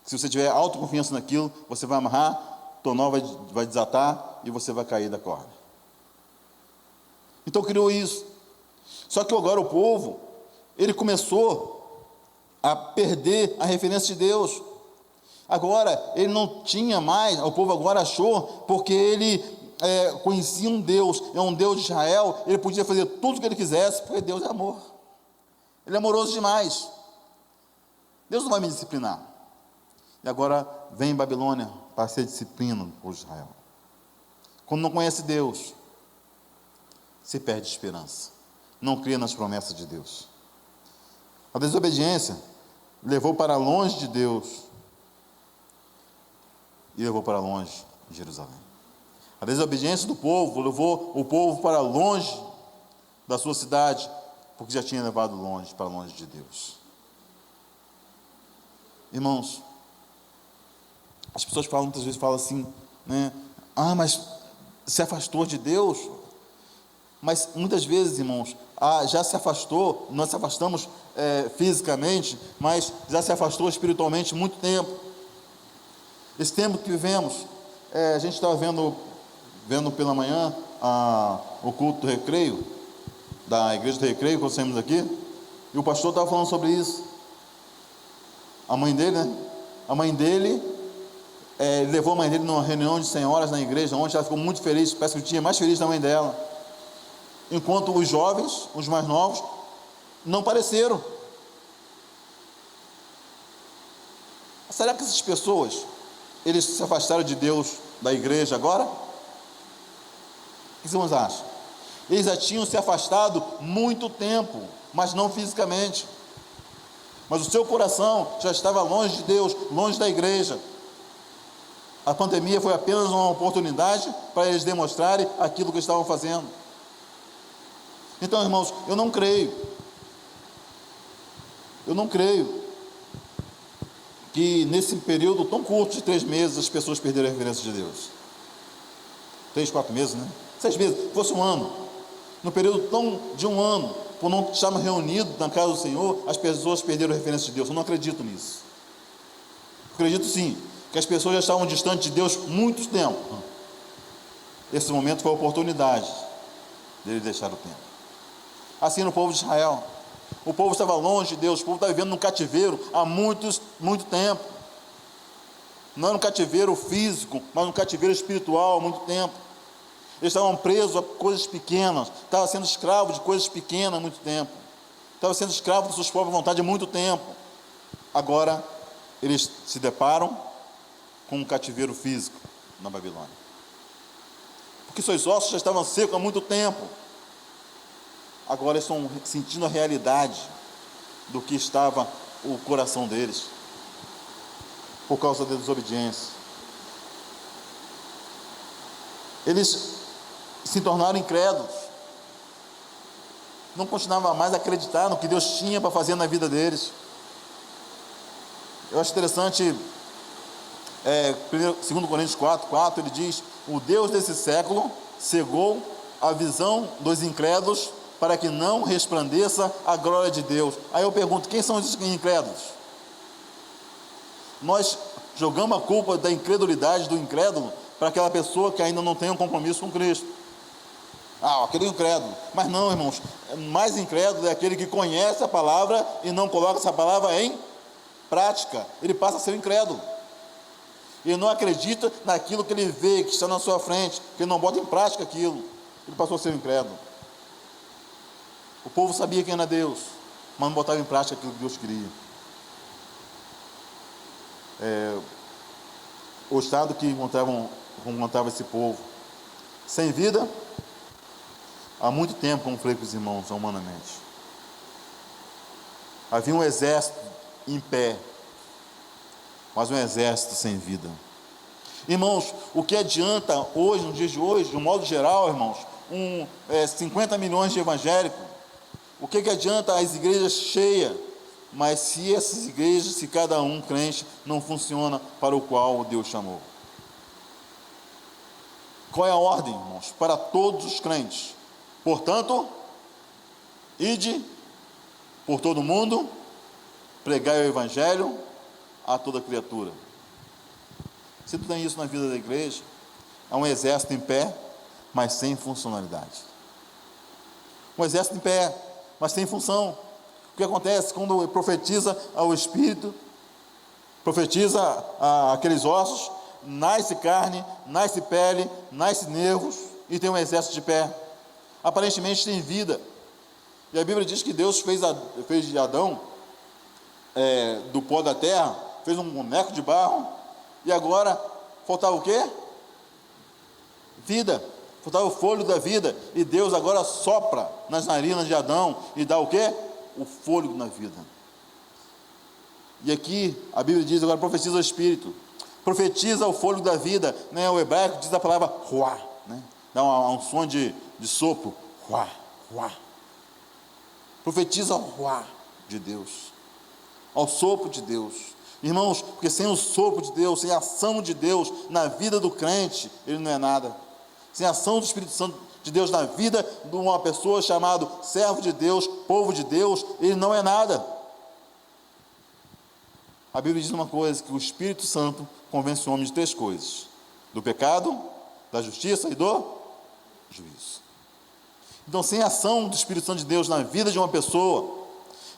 Se você tiver autoconfiança naquilo, você vai amarrar, o nó vai desatar e você vai cair da corda. Então criou isso. Só que agora o povo, ele começou a perder a referência de Deus. Agora, ele não tinha mais, o povo agora achou, porque ele conhecia um Deus, é um Deus de Israel, ele podia fazer tudo o que ele quisesse, porque Deus é amor. Ele é amoroso demais. Deus não vai me disciplinar. E agora vem Babilônia para ser disciplina por Israel. Quando não conhece Deus, se perde esperança, não cria nas promessas de Deus. A desobediência levou para longe de Deus e levou para longe de Jerusalém. A desobediência do povo levou o povo para longe da sua cidade, porque já tinha levado para longe de Deus. Irmãos, as pessoas muitas vezes falam assim, né? Mas se afastou de Deus? Mas muitas vezes, irmãos, já se afastou, nós se afastamos fisicamente, mas já se afastou espiritualmente há muito tempo. Esse tempo que vivemos, a gente estava vendo pela manhã o culto do recreio, da igreja do recreio, quando saímos aqui, e o pastor estava falando sobre isso. A mãe dele, né? A mãe dele, levou a mãe dele numa reunião de senhoras na igreja, onde ela ficou muito feliz, parece que tinha mais feliz da mãe dela. Enquanto os jovens, os mais novos, não apareceram. Será que essas pessoas, eles se afastaram de Deus, da igreja agora? que vocês acham? Eles já tinham se afastado muito tempo, mas não fisicamente. Mas o seu coração já estava longe de Deus, longe da igreja. A pandemia foi apenas uma oportunidade para eles demonstrarem aquilo que estavam fazendo. Então, irmãos, eu não creio que nesse período tão curto de 3 meses as pessoas perderam a referência de Deus. 3, 4 meses, né? 6 meses, fosse um ano. No período de um ano, por não estarmos reunidos na casa do Senhor, as pessoas perderam a referência de Deus. Eu não acredito nisso. Acredito sim, que as pessoas já estavam distantes de Deus muito tempo. Esse momento foi a oportunidade dele deixar o templo. Assim no povo de Israel. O povo estava longe de Deus, o povo estava vivendo num cativeiro há muito tempo. Não era um cativeiro físico, mas um cativeiro espiritual há muito tempo. Eles estavam presos a coisas pequenas, estavam sendo escravos de coisas pequenas há muito tempo. Estavam sendo escravos de suas próprias vontades há muito tempo. Agora, eles se deparam com um cativeiro físico na Babilônia. Porque seus ossos já estavam secos há muito tempo. Agora eles estão sentindo a realidade do que estava o coração deles, por causa da desobediência. Eles se tornaram incrédulos, não continuavam mais a acreditar no que Deus tinha para fazer na vida deles. Eu acho interessante, 2 Coríntios 4, ele diz: o Deus desse século cegou a visão dos incrédulos para que não resplandeça a glória de Deus. Aí eu pergunto, quem são esses incrédulos? Nós jogamos a culpa da incredulidade do incrédulo para aquela pessoa que ainda não tem um compromisso com Cristo. Aquele incrédulo. Mas não, irmãos, mais incrédulo é aquele que conhece a palavra e não coloca essa palavra em prática. Ele passa a ser incrédulo. Ele não acredita naquilo que ele vê, que está na sua frente, que ele não bota em prática aquilo. Ele passou a ser incrédulo. O povo sabia quem era Deus, mas não botava em prática aquilo que Deus queria. O estado que encontrava esse povo, sem vida, há muito tempo, como falei com os irmãos, humanamente. Havia um exército em pé, mas um exército sem vida. Irmãos, o que adianta hoje, nos dias de hoje, de um modo geral, irmãos, 50 milhões de evangélicos? O que adianta as igrejas cheias, mas se essas igrejas, se cada um crente, não funciona para o qual Deus chamou? Qual é a ordem, irmãos? Para todos os crentes. Portanto, ide por todo o mundo, pregai o evangelho a toda criatura. Se tu tem isso na vida da igreja, é um exército em pé, mas sem funcionalidade. Um exército em pé, mas sem função. O que acontece quando profetiza ao Espírito, profetiza aqueles ossos, nasce carne, nasce pele, nasce nervos, e tem um exército de pé. Aparentemente tem vida. E a Bíblia diz que Deus fez de Adão, do pó da terra, fez um boneco de barro, e agora faltava o quê? Vida. Faltava o fôlego da vida, e Deus agora sopra nas narinas de Adão e dá o quê? O fôlego na vida. E aqui a Bíblia diz, agora profetiza o Espírito, profetiza o fôlego da vida, né? O hebraico diz a palavra ruá, né? Dá um som de sopro, ruá, ruá. Profetiza o ruá de Deus, ao sopro de Deus. Irmãos, porque sem o sopro de Deus, sem a ação de Deus na vida do crente, ele não é nada. Sem a ação do Espírito Santo de Deus na vida de uma pessoa chamado servo de Deus, povo de Deus, ele não é nada. A Bíblia diz uma coisa, que o Espírito Santo convence o homem de 3 coisas: do pecado, da justiça e do juízo. Então, sem a ação do Espírito Santo de Deus na vida de uma pessoa,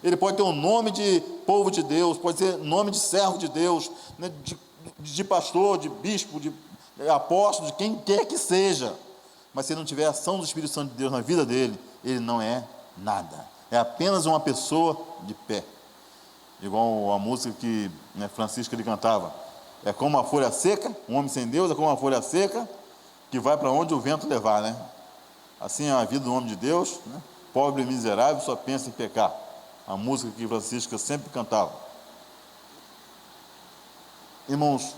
ele pode ter o nome de povo de Deus, pode ter nome de servo de Deus, né, de pastor, de bispo, de apóstolo, de quem quer que seja, mas se ele não tiver a ação do Espírito Santo de Deus na vida dele, ele não é nada, é apenas uma pessoa de pé, igual a música que Francisco ele cantava, é como uma folha seca, um homem sem Deus é como uma folha seca, que vai para onde o vento levar, né? Assim é a vida do homem de Deus, né? Pobre e miserável só pensa em pecar. A música que Francisca sempre cantava. Irmãos,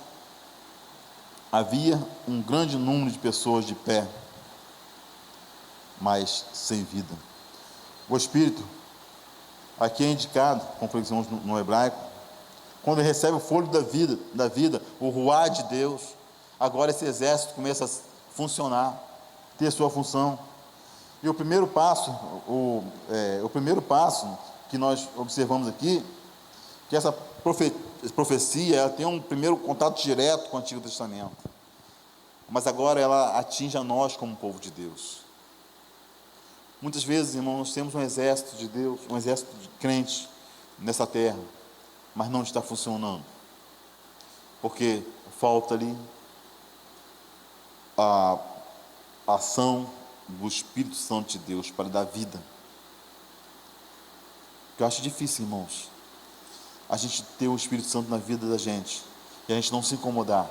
havia um grande número de pessoas de pé, mas sem vida. O Espírito, aqui é indicado, como falamos no hebraico, quando ele recebe o fôlego da vida, o ruá de Deus, agora esse exército começa a funcionar, ter sua função. E o primeiro passo, que nós observamos aqui, que essa profecia, ela tem um primeiro contato direto com o Antigo Testamento, mas agora ela atinge a nós como povo de Deus. Muitas vezes, irmãos, nós temos um exército de Deus, um exército de crentes nessa terra, mas não está funcionando, porque falta ali a ação do Espírito Santo de Deus para dar vida. Eu acho difícil, irmãos, a gente ter o Espírito Santo na vida da gente e a gente não se incomodar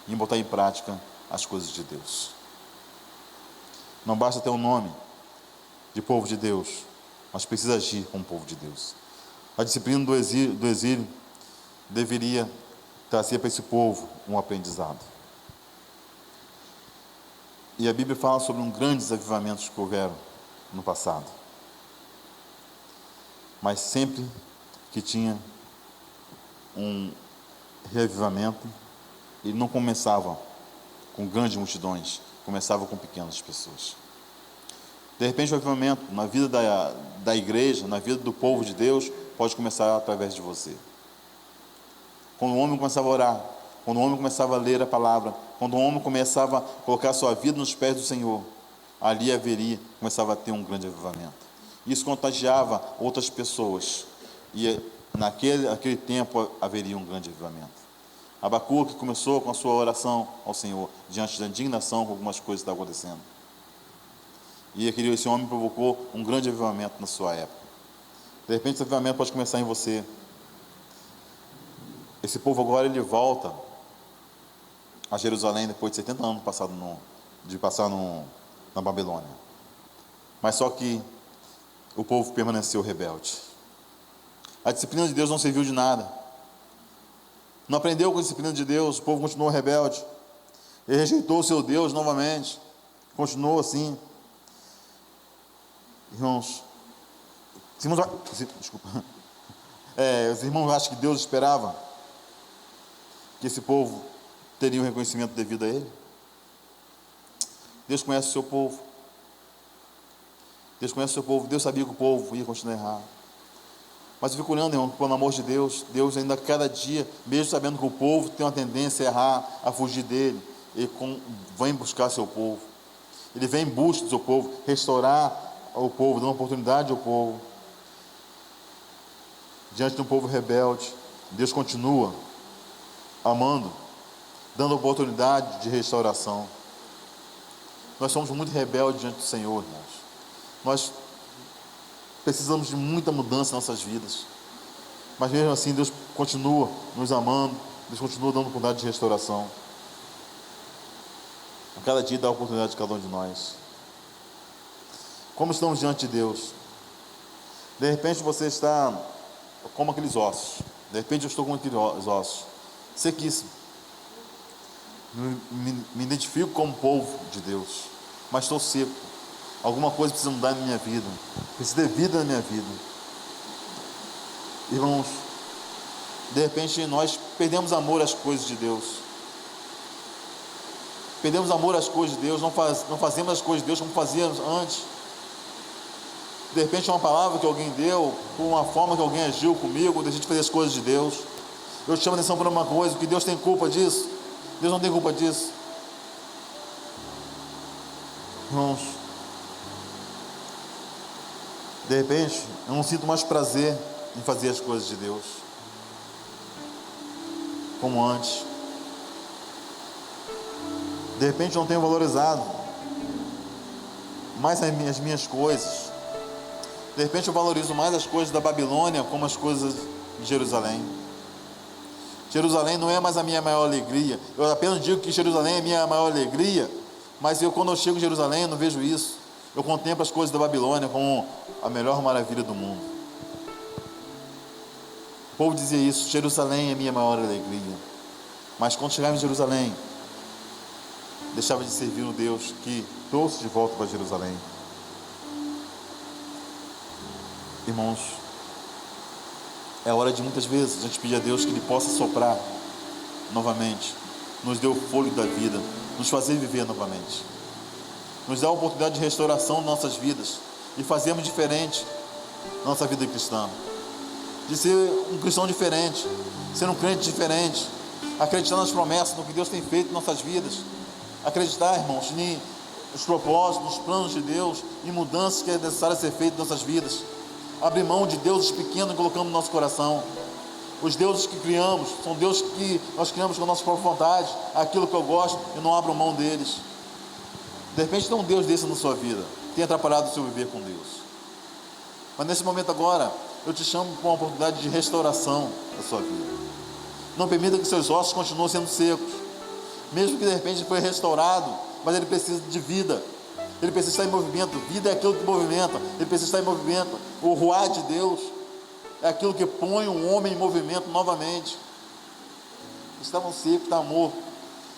em botar em prática as coisas de Deus. Não basta ter um nome de povo de Deus, mas precisa agir como povo de Deus. A disciplina do exílio deveria trazer para esse povo um aprendizado. E a Bíblia fala sobre grandes avivamentos que houveram no passado. Mas sempre que tinha um reavivamento, ele não começava com grandes multidões, começava com pequenas pessoas. De repente o avivamento na vida da igreja, na vida do povo de Deus, pode começar através de você. Quando o homem começava a orar, quando o homem começava a ler a palavra, quando o homem começava a colocar a sua vida nos pés do Senhor, ali começava a ter um grande avivamento. Isso contagiava outras pessoas, e naquele tempo haveria um grande avivamento. Abacuque começou com a sua oração ao Senhor, diante da indignação com algumas coisas que estavam acontecendo. E esse homem provocou um grande avivamento na sua época. De repente esse avivamento pode começar em você. Esse povo agora ele volta a Jerusalém depois de 70 anos de passar na Babilônia. Mas só que o povo permaneceu rebelde. A disciplina de Deus não serviu de nada. Não aprendeu com a disciplina de Deus, o povo continuou rebelde. Ele rejeitou o seu Deus novamente. Continuou assim. Irmãos, os irmãos acham que Deus esperava que esse povo teria um reconhecimento devido a Ele? Deus conhece o seu povo. Deus conhece o seu povo. Deus sabia que o povo ia continuar errado. Mas eu fico olhando, irmão, pelo amor de Deus, Deus ainda cada dia, mesmo sabendo que o povo tem uma tendência a errar, a fugir dele, Ele vem buscar seu povo. Ele vem em busca do seu povo, restaurar ao povo, dando oportunidade ao povo. Diante de um povo rebelde, Deus continua amando, dando oportunidade de restauração. Nós somos muito rebeldes diante do Senhor, irmãos. Nós precisamos de muita mudança em nossas vidas, mas mesmo assim Deus continua nos amando, Deus continua dando oportunidade de restauração. A cada dia dá a oportunidade de cada um de nós. Como estamos diante de Deus? De repente você está como aqueles ossos. De repente eu estou como aqueles ossos, sequíssimo. Me identifico como povo de Deus, mas estou seco. Alguma coisa precisa mudar na minha vida. Precisa ter vida na minha vida. Irmãos, de repente nós perdemos amor às coisas de Deus. Perdemos amor às coisas de Deus, não fazemos as coisas de Deus como fazíamos antes. De repente uma palavra que alguém deu, por uma forma que alguém agiu comigo, deixei de fazer as coisas de Deus. Eu te chamo a atenção por uma coisa, que Deus tem culpa disso. Deus não tem culpa disso. Irmãos, de repente eu não sinto mais prazer em fazer as coisas de Deus como antes. De repente eu não tenho valorizado mais as minhas coisas. De repente eu valorizo mais as coisas da Babilônia como as coisas de Jerusalém. Jerusalém não é mais a minha maior alegria. Eu apenas digo que Jerusalém é a minha maior alegria, mas quando eu chego em Jerusalém eu não vejo isso. Eu contemplo as coisas da Babilônia como a melhor maravilha do mundo. O povo dizia isso: Jerusalém é minha maior alegria. Mas quando chegava em Jerusalém, deixava de servir o Deus que trouxe de volta para Jerusalém. Irmãos, é hora de muitas vezes a gente pedir a Deus que Ele possa soprar novamente, nos dê o fôlego da vida, nos fazer viver novamente, nos dá a oportunidade de restauração de nossas vidas e fazermos diferente nossa vida cristã, de ser um cristão diferente, ser um crente diferente, acreditar nas promessas, no que Deus tem feito em nossas vidas, acreditar, irmãos, nos propósitos, nos planos de Deus e mudanças que é necessário ser feitas em nossas vidas. Abrir mão de deuses pequenos e colocamos no nosso coração. Os deuses que criamos são deuses que nós criamos com a nossa própria vontade, aquilo que eu gosto, eu não abro mão deles. De repente tem um Deus desse na sua vida, tem atrapalhado o seu viver com Deus. Mas nesse momento agora, eu te chamo para uma oportunidade de restauração da sua vida. Não permita que seus ossos continuem sendo secos, mesmo que de repente ele foi restaurado, mas ele precisa de vida. Ele precisa estar em movimento. Vida é aquilo que movimenta. Ele precisa estar em movimento. O ruar de Deus é aquilo que põe um homem em movimento novamente. Estavam secos, está morto.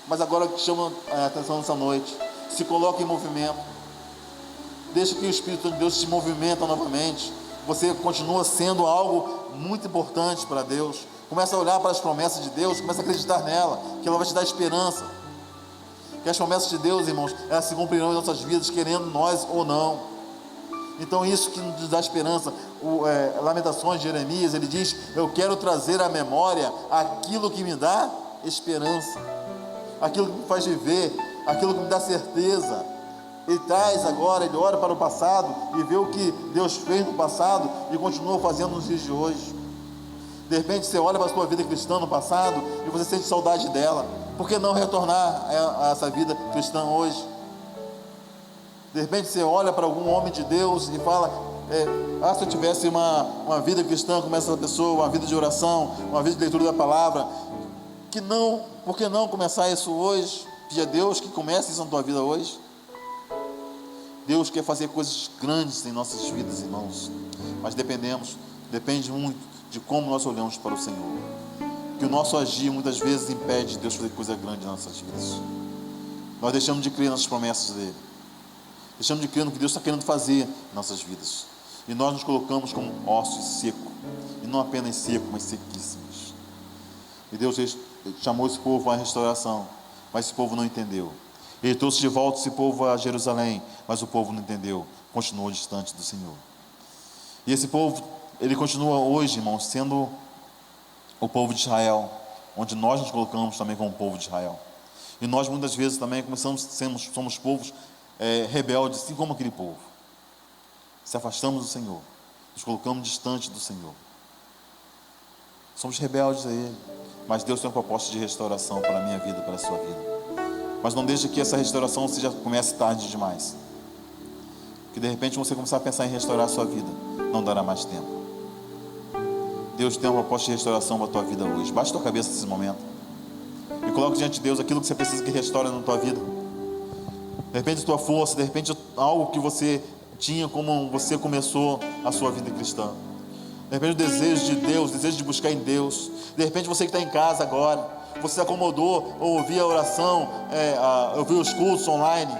Mas agora que chama a atenção nessa noite, se coloca em movimento. Deixa que o Espírito de Deus te movimenta novamente. Você continua sendo algo muito importante para Deus. Começa a olhar para as promessas de Deus, começa a acreditar nela, que ela vai te dar esperança. Que as promessas de Deus, irmãos, elas se cumprirão em nossas vidas, querendo nós ou não. Então isso que nos dá esperança. Lamentações de Jeremias, ele diz: eu quero trazer à memória aquilo que me dá esperança, aquilo que me faz viver, aquilo que me dá certeza. Ele traz agora, ele olha para o passado e vê o que Deus fez no passado e continua fazendo nos dias de hoje. De repente você olha para a sua vida cristã no passado e você sente saudade dela. Por que não retornar a essa vida cristã hoje? De repente você olha para algum homem de Deus e fala: se eu tivesse uma vida cristã como essa pessoa, uma vida de oração, uma vida de leitura da palavra, por que não começar isso hoje? Pedir a Deus que comece isso na tua vida hoje. Deus quer fazer coisas grandes em nossas vidas, irmãos, mas depende muito de como nós olhamos para o Senhor. Que o nosso agir muitas vezes impede Deus fazer coisa grande nas nossas vidas. Nós deixamos de crer nas promessas dele, deixamos de crer no que Deus está querendo fazer em nossas vidas, e nós nos colocamos como ossos secos, e não apenas secos, mas sequíssimos. E Deus chamou esse povo à restauração, mas esse povo não entendeu. Ele trouxe de volta esse povo a Jerusalém, mas o povo não entendeu, continuou distante do Senhor. E esse povo, ele continua hoje, irmãos, sendo o povo de Israel, onde nós nos colocamos também como povo de Israel. E nós muitas vezes também somos povos rebeldes, assim como aquele povo. Se afastamos do Senhor, nos colocamos distante do Senhor. Somos rebeldes a Ele, mas Deus tem uma proposta de restauração para a minha vida, para a sua vida. Mas não deixe que essa restauração comece tarde demais. Que de repente você começar a pensar em restaurar a sua vida, não dará mais tempo. Deus tem uma proposta de restauração para a tua vida hoje. Baixe a tua cabeça nesse momento e coloque diante de Deus aquilo que você precisa que restaure na tua vida. De repente a tua força, de repente algo que você tinha como você começou a sua vida cristã. De repente o desejo de Deus, o desejo de buscar em Deus. De repente você que está em casa agora, você se acomodou ou ouvir a oração, ouvir os cultos online,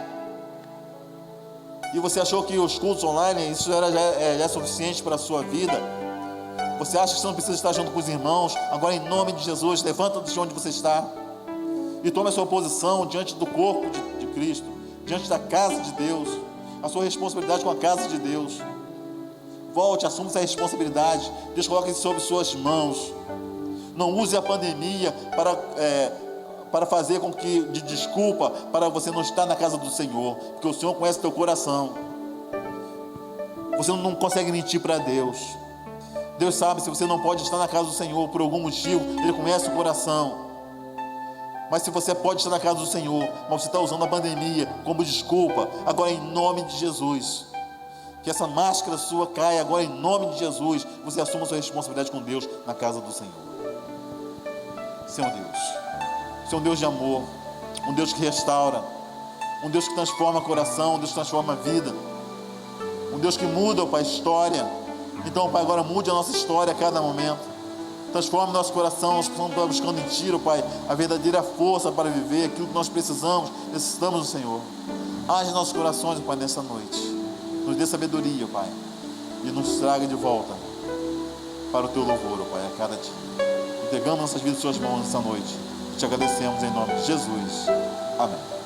e você achou que os cultos online, isso já é suficiente para a sua vida. Você acha que você não precisa estar junto com os irmãos. Agora, em nome de Jesus, levanta-te de onde você está e tome a sua posição diante do corpo de Cristo, diante da casa de Deus, a sua responsabilidade com a casa de Deus. Volte, assuma essa responsabilidade. Deus coloca isso sobre suas mãos. Não use a pandemia para fazer com que, de desculpa, para você não estar na casa do Senhor, porque o Senhor conhece teu coração. Você não consegue mentir para Deus. Deus sabe se você não pode estar na casa do Senhor por algum motivo, Ele conhece o coração. Mas se você pode estar na casa do Senhor, mas você está usando a pandemia como desculpa, agora em nome de Jesus, que essa máscara sua caia agora em nome de Jesus. Você assuma a sua responsabilidade com Deus na casa do Senhor. Senhor Deus, você é um Deus de amor, um Deus que restaura, um Deus que transforma o coração, um Deus que transforma a vida. Deus que muda, ó Pai, história. Então, Pai, agora mude a nossa história a cada momento. Transforme nosso coração, nós estamos buscando em Ti, ó Pai, a verdadeira força para viver aquilo que nós necessitamos do Senhor. Age em nossos corações, ó Pai, nessa noite. Nos dê sabedoria, ó Pai, e nos traga de volta para o Teu louvor, ó Pai, a cada dia. Entregamos nossas vidas em Suas mãos nessa noite. Te agradecemos em nome de Jesus. Amém.